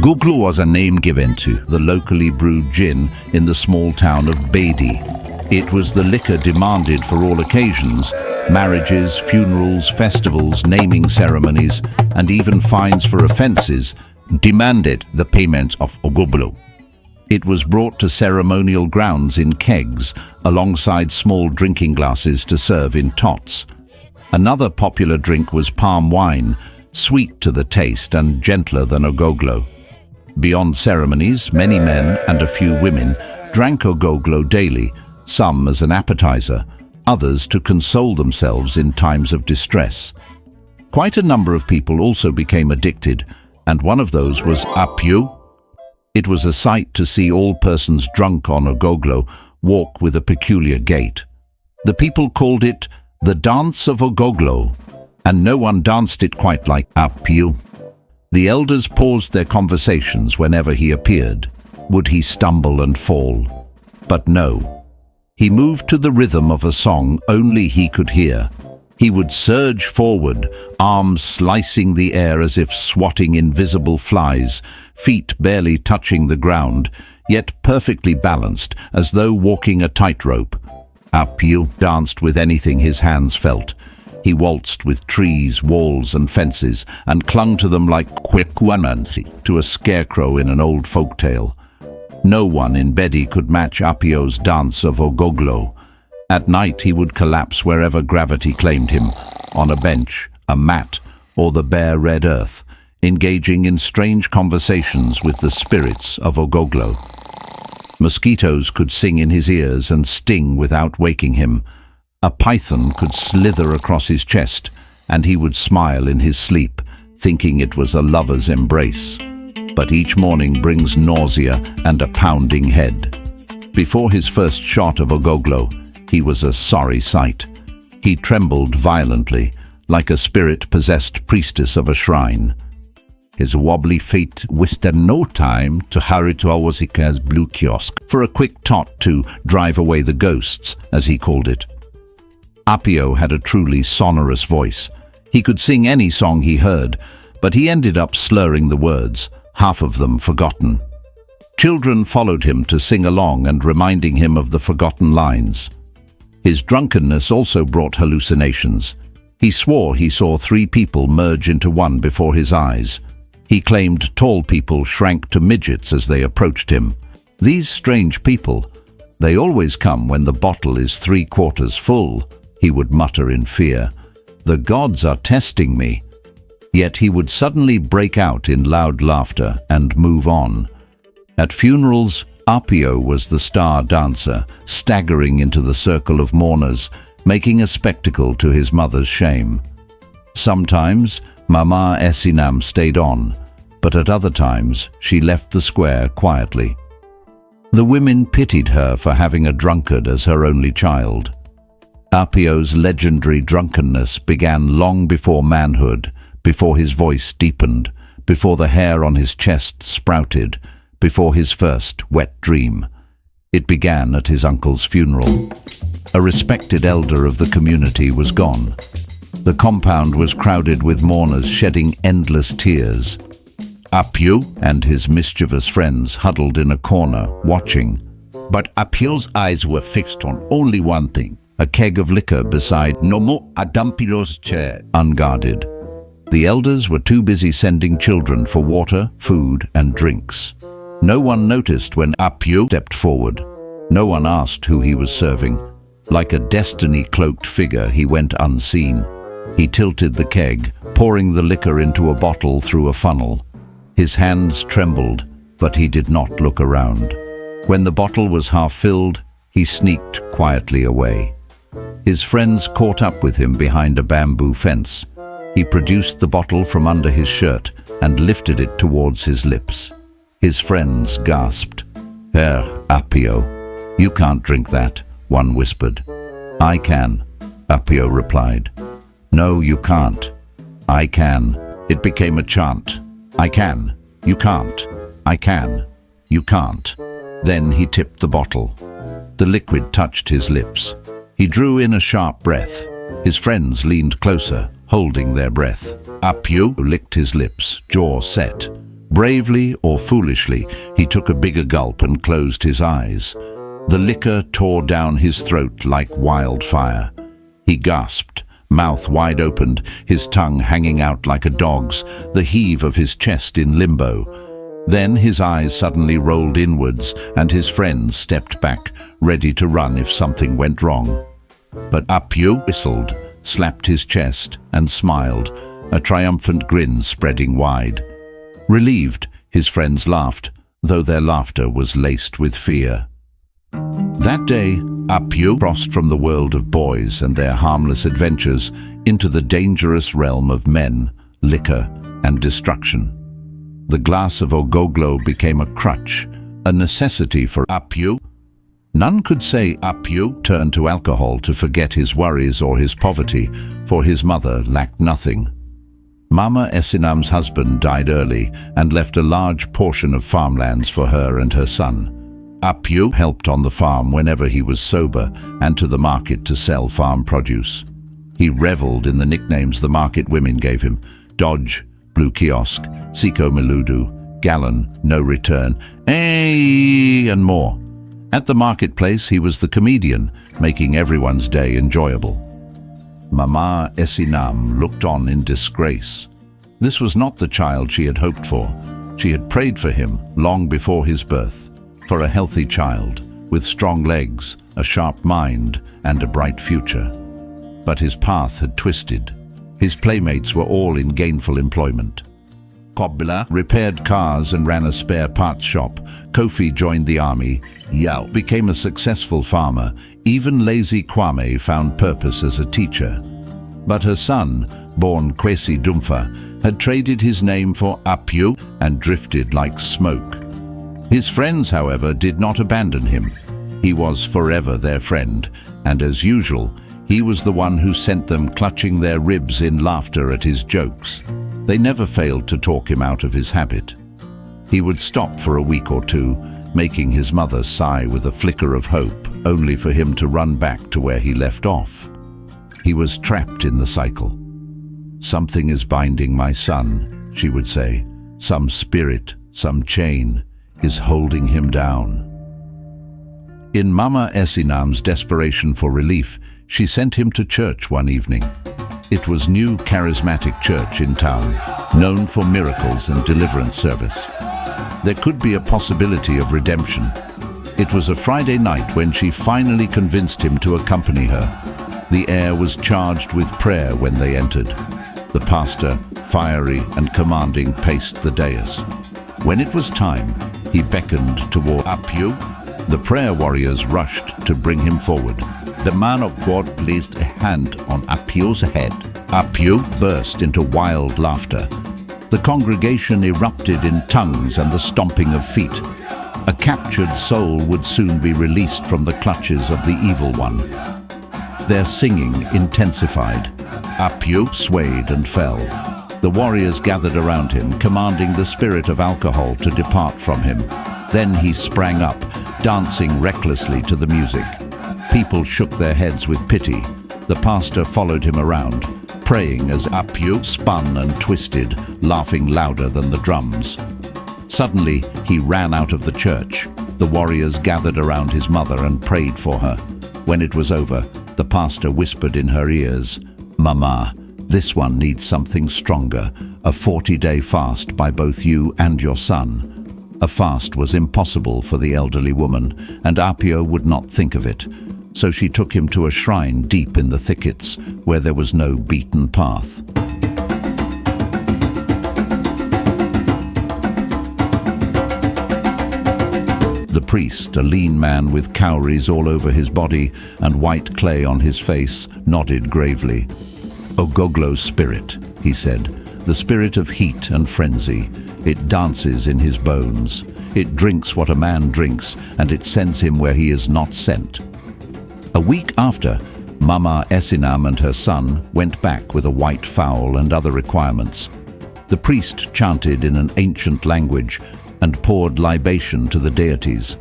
Ogoglo was a name given to the locally brewed gin in the small town of Bedi. It was the liquor demanded for all occasions: marriages, funerals, festivals, naming ceremonies, and even fines for offences demanded the payment of Ogoglo. It was brought to ceremonial grounds in kegs, alongside small drinking glasses to serve in tots. Another popular drink was palm wine, sweet to the taste and gentler than Ogoglo. Beyond ceremonies, many men and a few women drank Ogoglo daily, some as an appetizer, others to console themselves in times of distress. Quite a number of people also became addicted, and one of those was Apio. It was a sight to see all persons drunk on Ogoglo walk with a peculiar gait. The people called it the dance of Ogoglo, and no one danced it quite like Apio. The elders paused their conversations whenever he appeared. Would he stumble and fall? But no. He moved to the rhythm of a song only he could hear. He would surge forward, arms slicing the air as if swatting invisible flies, feet barely touching the ground, yet perfectly balanced, as though walking a tightrope. Apio danced with anything his hands felt. He waltzed with trees, walls and fences, and clung to them like Quequanansi to a scarecrow in an old folk tale. No one in Bedi could match Apio's dance of Ogoglo. At night he would collapse wherever gravity claimed him, on a bench, a mat, or the bare red earth, engaging in strange conversations with the spirits of Ogoglo. Mosquitoes could sing in his ears and sting without waking him. A python could slither across his chest, and he would smile in his sleep, thinking it was a lover's embrace. But each morning brings nausea and a pounding head. Before his first shot of Ogoglo, he was a sorry sight. He trembled violently, like a spirit-possessed priestess of a shrine. His wobbly feet wasted no time to hurry to Awosika's blue kiosk for a quick tot to drive away the ghosts, as he called it. Apio had a truly sonorous voice. He could sing any song he heard, but he ended up slurring the words, half of them forgotten. Children followed him to sing along and reminding him of the forgotten lines. His drunkenness also brought hallucinations. He swore he saw 3 people merge into one before his eyes. He claimed tall people shrank to midgets as they approached him. These strange people, they always come when the bottle is 3/4 full, he would mutter in fear. The gods are testing me. Yet he would suddenly break out in loud laughter and move on. At funerals, Apio was the star dancer, staggering into the circle of mourners, making a spectacle to his mother's shame. Sometimes, Mamaa Esinam stayed on, but at other times, she left the square quietly. The women pitied her for having a drunkard as her only child. Apio's legendary drunkenness began long before manhood, before his voice deepened, before the hair on his chest sprouted, before his first wet dream. It began at his uncle's funeral. A respected elder of the community was gone. The compound was crowded with mourners shedding endless tears. Apio and his mischievous friends huddled in a corner, watching. But Apio's eyes were fixed on only one thing, a keg of liquor beside Mamaa Esinam's chair, unguarded. The elders were too busy sending children for water, food, and drinks. No one noticed when Apio stepped forward. No one asked who he was serving. Like a destiny-cloaked figure, he went unseen. He tilted the keg, pouring the liquor into a bottle through a funnel. His hands trembled, but he did not look around. When the bottle was half filled, he sneaked quietly away. His friends caught up with him behind a bamboo fence. He produced the bottle from under his shirt and lifted it towards his lips. His friends gasped. "Herr Apio, you can't drink that," one whispered. "I can," Apio replied. "No, you can't." "I can." It became a chant. "I can. You can't. I can. You can't." Then he tipped the bottle. The liquid touched his lips. He drew in a sharp breath. His friends leaned closer, holding their breath. Apio licked his lips, jaw set. Bravely or foolishly, he took a bigger gulp and closed his eyes. The liquor tore down his throat like wildfire. He gasped, mouth wide opened, his tongue hanging out like a dog's, the heave of his chest in limbo. Then his eyes suddenly rolled inwards, and his friends stepped back, ready to run if something went wrong. But Apio whistled, slapped his chest, and smiled, a triumphant grin spreading wide. Relieved, his friends laughed, though their laughter was laced with fear. That day, Apio crossed from the world of boys and their harmless adventures into the dangerous realm of men, liquor, and destruction. The glass of Ogoglo became a crutch, a necessity for Apio. None could say Apio turned to alcohol to forget his worries or his poverty, for his mother lacked nothing. Mamaa Esinam's husband died early and left a large portion of farmlands for her and her son. Apio helped on the farm whenever he was sober and to the market to sell farm produce. He reveled in the nicknames the market women gave him: Dodge, Blue Kiosk, Siko Meludu, Gallon, No Return, and more. At the marketplace he was the comedian, making everyone's day enjoyable. Mamaa Esinam looked on in disgrace. This was not the child she had hoped for. She had prayed for him long before his birth, for a healthy child, with strong legs, a sharp mind, and a bright future. But his path had twisted. His playmates were all in gainful employment. Kobla repaired cars and ran a spare parts shop. Kofi joined the army. Yao became a successful farmer. Even lazy Kwame found purpose as a teacher. But her son, born Kwesi Dumfa, had traded his name for Apio and drifted like smoke. His friends, however, did not abandon him. He was forever their friend, and as usual, he was the one who sent them clutching their ribs in laughter at his jokes. They never failed to talk him out of his habit. He would stop for a week or two, making his mother sigh with a flicker of hope, only for him to run back to where he left off. He was trapped in the cycle. "Something is binding my son," she would say. "Some spirit, some chain, is holding him down." In Mamaa Esinam's desperation for relief, she sent him to church one evening. It was New Charismatic Church in town, known for miracles and deliverance service. There could be a possibility of redemption. It was a Friday night when she finally convinced him to accompany her. The air was charged with prayer when they entered. The pastor, fiery and commanding, paced the dais. When it was time, he beckoned toward Apio. The prayer warriors rushed to bring him forward. The man of God placed a hand on Apio's head. Apio burst into wild laughter. The congregation erupted in tongues and the stomping of feet. A captured soul would soon be released from the clutches of the evil one. Their singing intensified. Apio swayed and fell. The warriors gathered around him, commanding the spirit of alcohol to depart from him. Then he sprang up, dancing recklessly to the music. People shook their heads with pity. The pastor followed him around, praying as Apio spun and twisted, laughing louder than the drums. Suddenly, he ran out of the church. The warriors gathered around his mother and prayed for her. When it was over, the pastor whispered in her ears, "Mama, this one needs something stronger, a 40-day fast by both you and your son." A fast was impossible for the elderly woman, and Apio would not think of it. So she took him to a shrine deep in the thickets, where there was no beaten path. The priest, a lean man with cowries all over his body and white clay on his face, nodded gravely. "Ogoglo's spirit," he said, "the spirit of heat and frenzy. It dances in his bones. It drinks what a man drinks, and it sends him where he is not sent." A week after, Mamaa Esinam and her son went back with a white fowl and other requirements. The priest chanted in an ancient language and poured libation to the deities.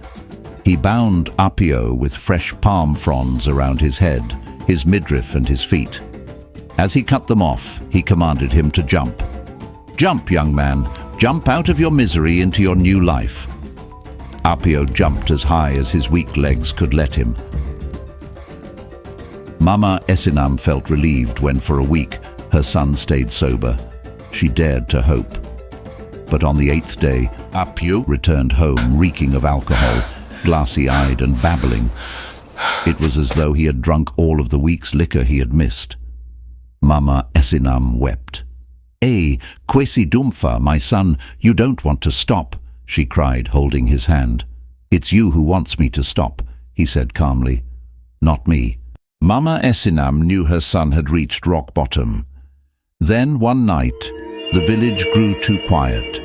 He bound Apio with fresh palm fronds around his head, his midriff and his feet. As he cut them off, he commanded him to jump. "Jump, young man, Jump out of your misery into your new life." Apio jumped as high as his weak legs could let him. Mamaa Esinam felt relieved when for a week her son stayed sober. She dared to hope. But on the 8th day, Apio returned home reeking of alcohol, glassy-eyed and babbling. It was as though he had drunk all of the week's liquor he had missed. Mamaa Esinam wept. Kwesi Dumfa, my son, you don't want to stop," she cried, holding his hand. "It's you who wants me to stop," he said calmly. "Not me." Mamaa Esinam knew her son had reached rock bottom. Then one night, the village grew too quiet.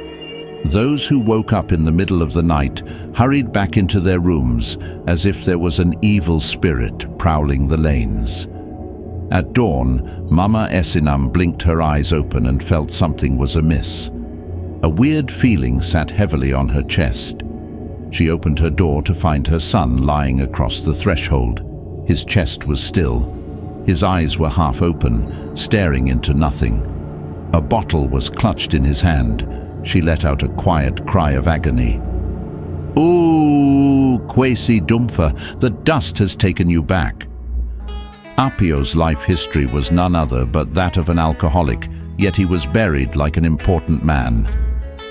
Those who woke up in the middle of the night hurried back into their rooms as if there was an evil spirit prowling the lanes. At dawn, Mamaa Esinam blinked her eyes open and felt something was amiss. A weird feeling sat heavily on her chest. She opened her door to find her son lying across the threshold. His chest was still. His eyes were half open, staring into nothing. A bottle was clutched in his hand. She let out a quiet cry of agony. "Ooh, Kwesi Dumfa, the dust has taken you back." Apio's life history was none other but that of an alcoholic, yet he was buried like an important man.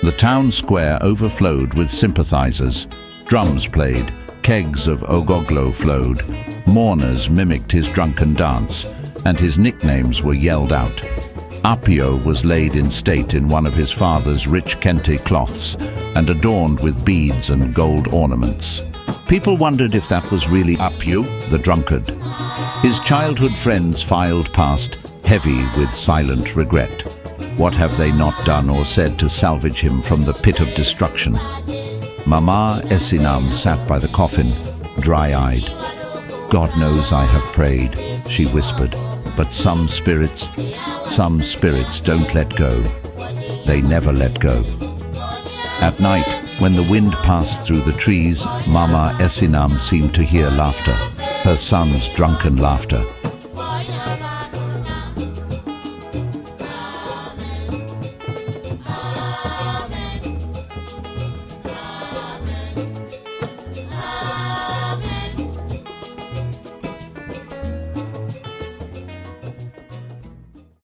The town square overflowed with sympathizers. Drums played, kegs of Ogoglo flowed, mourners mimicked his drunken dance, and his nicknames were yelled out. Apio was laid in state in one of his father's rich kente cloths and adorned with beads and gold ornaments. People wondered if that was really Apio, the drunkard. His childhood friends filed past, heavy with silent regret. What have they not done or said to salvage him from the pit of destruction? Mamaa Esinam sat by the coffin, dry-eyed. "God knows I have prayed," she whispered, "but some spirits don't let go. They never let go." At night, when the wind passed through the trees, Mamaa Esinam seemed to hear laughter, her son's drunken laughter.